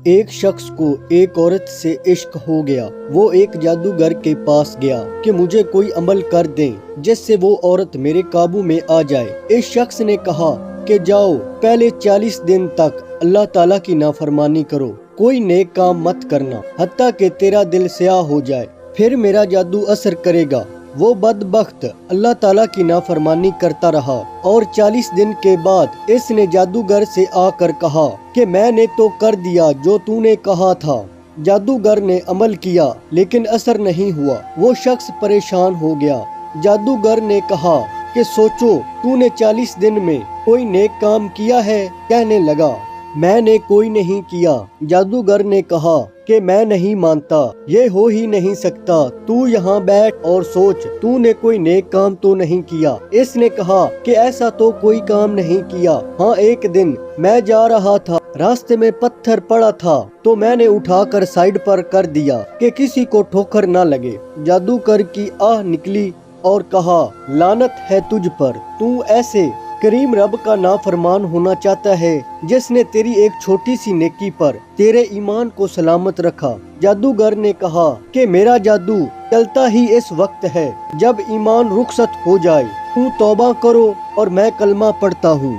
ایک شخص کو ایک عورت سے عشق ہو گیا۔ وہ ایک جادوگر کے پاس گیا کہ مجھے کوئی عمل کر دیں جس سے وہ عورت میرے قابو میں آ جائے۔ اس شخص نے کہا کہ جاؤ، پہلے 40 دن تک اللہ تعالیٰ کی نافرمانی کرو، کوئی نیک کام مت کرنا حتیٰ کہ تیرا دل سیاہ ہو جائے، پھر میرا جادو اثر کرے گا۔ وہ بدبخت اللہ تعالیٰ کی نافرمانی کرتا رہا اور 40 دن کے بعد اس نے جادوگر سے آ کر کہا کہ میں نے تو کر دیا جو تو نے کہا تھا۔ جادوگر نے عمل کیا لیکن اثر نہیں ہوا۔ وہ شخص پریشان ہو گیا۔ جادوگر نے کہا کہ سوچو، تو نے 40 دن میں کوئی نیک کام کیا ہے؟ کہنے لگا میں نے کوئی نہیں کیا۔ جادوگر نے کہا کہ میں نہیں مانتا، یہ ہو ہی نہیں سکتا، تو یہاں بیٹھ اور سوچ، تو نے کوئی نیک کام تو نہیں کیا۔ اس نے کہا کہ ایسا تو کوئی کام نہیں کیا، ہاں ایک دن میں جا رہا تھا، راستے میں پتھر پڑا تھا تو میں نے اٹھا کر سائیڈ پر کر دیا کہ کسی کو ٹھوکر نہ لگے۔ جادوگر کی آہ نکلی اور کہا لعنت ہے تجھ پر، تو ایسے کریم رب کا نافرمان ہونا چاہتا ہے جس نے تیری ایک چھوٹی سی نیکی پر تیرے ایمان کو سلامت رکھا۔ جادوگر نے کہا کہ میرا جادو چلتا ہی اس وقت ہے جب ایمان رخصت ہو جائے، تو توبہ کرو اور میں کلمہ پڑھتا ہوں۔